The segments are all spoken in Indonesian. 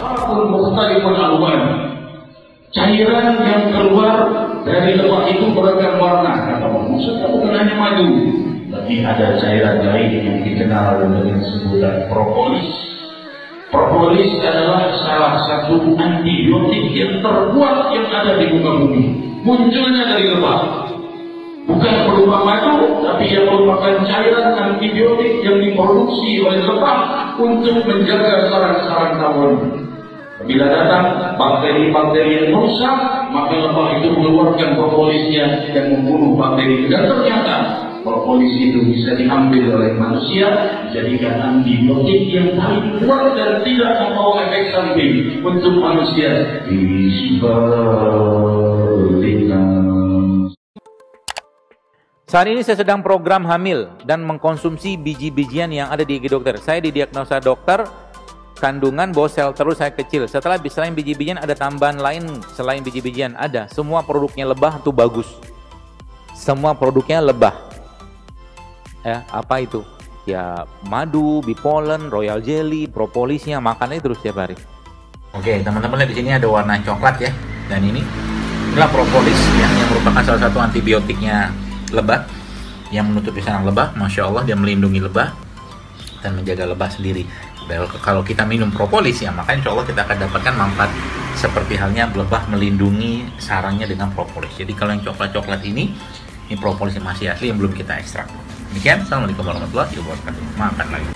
Apapun mukhtalifun alwan, cairan yang keluar dari lebah itu beragam warna. Maksudnya bukan hanya madu, tapi ada cairan lain yang dikenal dengan sebutan propolis. Propolis adalah salah satu antibiotik yang terkuat yang ada di muka bumi. Munculnya dari lebah. Bukan berupa madu, tapi yang merupakan cairan antibiotik yang diproduksi oleh lebah untuk menjaga sarang-sarang tawon. Bila datang bakteri-bakteri yang merusak, maka lebah itu mengeluarkan propolisnya dan membunuh bakteri. Dan ternyata propolis itu bisa diambil oleh manusia, dijadikan antibiotik yang paling kuat dan tidak membawa efek samping untuk manusia. Saat ini saya sedang program hamil dan mengkonsumsi biji-bijian yang ada di gigi dokter. Saya didiagnosa dokter kandungan bahwa sel telur saya kecil. Setelah selain biji-bijian ada tambahan lain selain biji-bijian ada. Semua produknya lebah itu bagus. Semua produknya lebah. Ya, apa itu? Ya madu, bipolen, royal jelly, propolisnya makannya terus tiap hari. Oke, teman-teman lihat di sini ada warna coklat ya. Dan inilah propolis yang merupakan salah satu antibiotiknya lebah yang menutupi sarang lebah. Masya Allah, dia melindungi lebah dan menjaga lebah sendiri. Kalau kita minum propolis ya, maka insya Allah kita akan dapatkan manfaat seperti halnya lebah melindungi sarangnya dengan propolis. Jadi kalau yang coklat-coklat ini propolis yang masih asli yang belum kita ekstrak. Demikian, assalamualaikum warahmatullahi wabarakatuh. Makan lagi.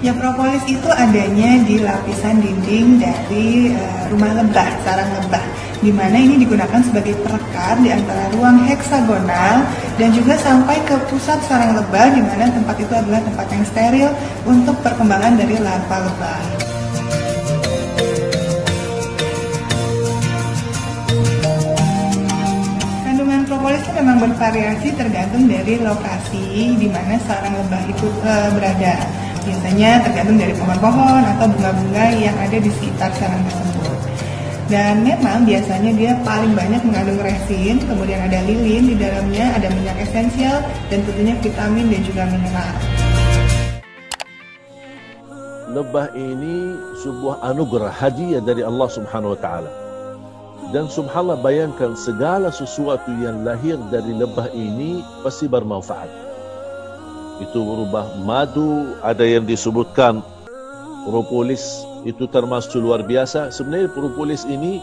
Ya, propolis itu adanya di lapisan dinding dari rumah lebah, sarang lebah, di mana ini digunakan sebagai perekat di antara ruang heksagonal dan juga sampai ke pusat sarang lebah, di mana tempat itu adalah tempat yang steril untuk perkembangan dari larva lebah. Kandungan propolis itu memang bervariasi tergantung dari lokasi di mana sarang lebah itu berada. Biasanya tergantung dari pohon-pohon atau bunga-bunga yang ada di sekitar sarang tersebut. Dan memang biasanya dia paling banyak mengandung resin, kemudian ada lilin di dalamnya, ada minyak esensial, dan tentunya vitamin dan juga mineral. Lebah ini sebuah anugerah hadiah dari Allah Subhanahu wa taala. Dan subhanallah, bayangkan segala sesuatu yang lahir dari lebah ini pasti bermanfaat. Itu berubah madu, ada yang disebutkan propolis itu termasuk luar biasa. Sebenarnya propolis ini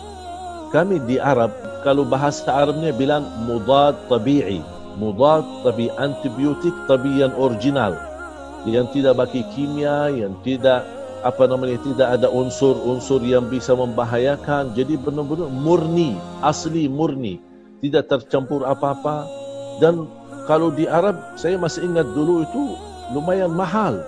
kami di Arab, kalau bahasa Arabnya bilang mudad tabi'i, antibiotik tabi yang original, yang tidak pakai kimia, yang tidak tidak ada unsur-unsur yang bisa membahayakan. Jadi benar-benar murni, asli murni, tidak tercampur apa-apa. Dan kalau di Arab, saya masih ingat dulu itu lumayan mahal.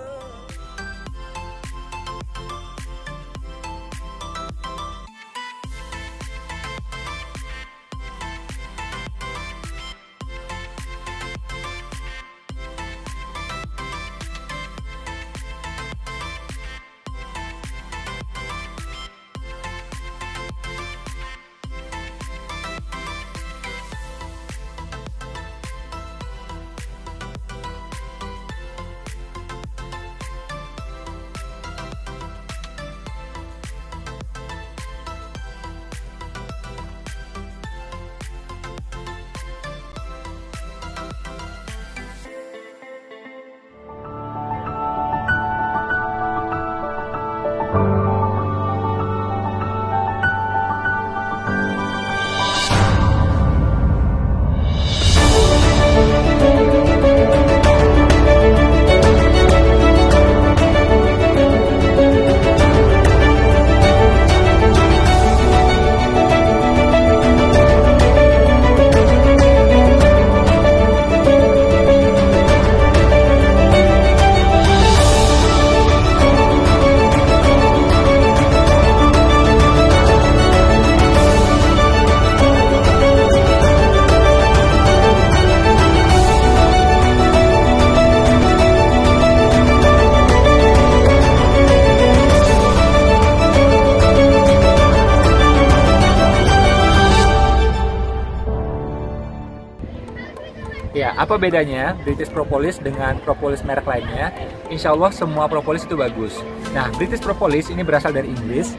Ya, apa bedanya British Propolis dengan propolis merek lainnya? Insya Allah semua propolis itu bagus. Nah, British Propolis ini berasal dari Inggris.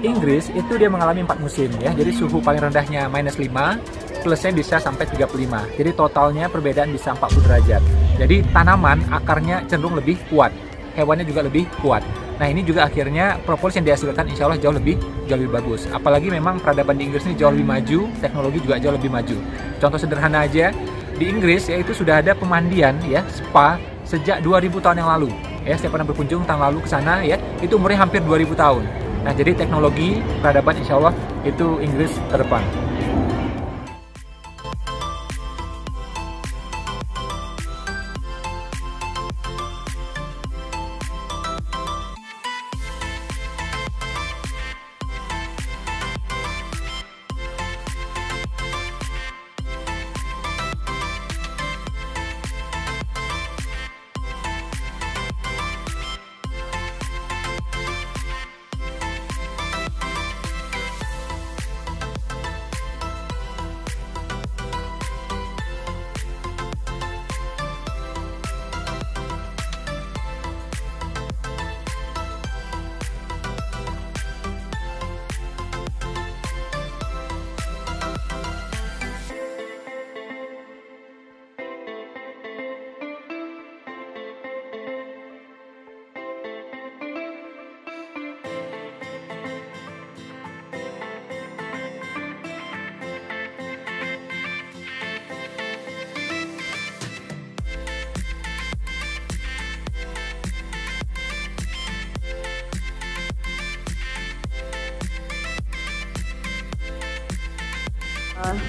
Inggris itu dia mengalami 4 musim ya. Jadi suhu paling rendahnya -5, plusnya bisa sampai 35. Jadi totalnya perbedaan bisa 40 derajat. Jadi tanaman akarnya cenderung lebih kuat. Hewannya juga lebih kuat. Nah, ini juga akhirnya propolis yang dihasilkan insya Allah jauh lebih bagus. Apalagi memang peradaban di Inggris ini jauh lebih maju, teknologi juga jauh lebih maju. Contoh sederhana aja, di Inggris yaitu sudah ada pemandian ya, spa sejak 2000 tahun yang lalu. Ya, saya pernah berkunjung tahun lalu ke sana ya, itu umurnya hampir 2000 tahun. Nah, jadi teknologi peradaban insya Allah itu Inggris terdepan.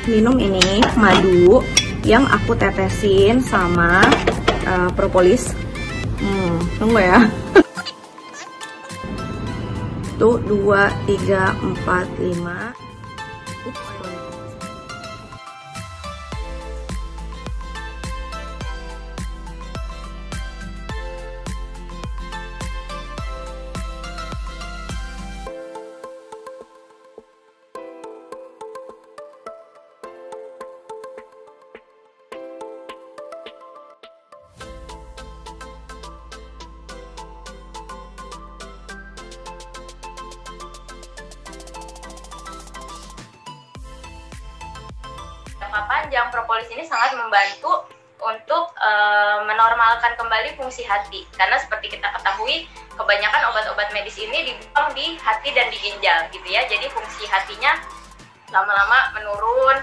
Minum ini madu yang aku tetesin sama propolis. Tunggu ya. Tuh 2, 3, 4, 5. Jangka panjang, propolis ini sangat membantu untuk menormalkan kembali fungsi hati. Karena seperti kita ketahui, kebanyakan obat-obat medis ini dibuang di hati dan di ginjal, gitu ya. Jadi fungsi hatinya lama-lama menurun,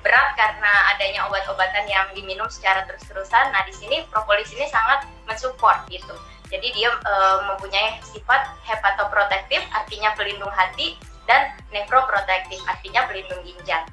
berat karena adanya obat-obatan yang diminum secara terus-terusan. Nah, di sini propolis ini sangat mensupport gitu. Jadi dia mempunyai sifat hepatoprotektif, artinya pelindung hati, dan nefroprotektif, artinya pelindung ginjal.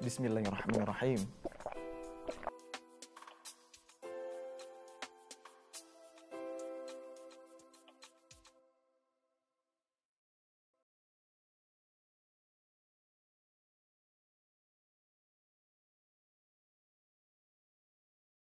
Bismillahirrahmanirrahim.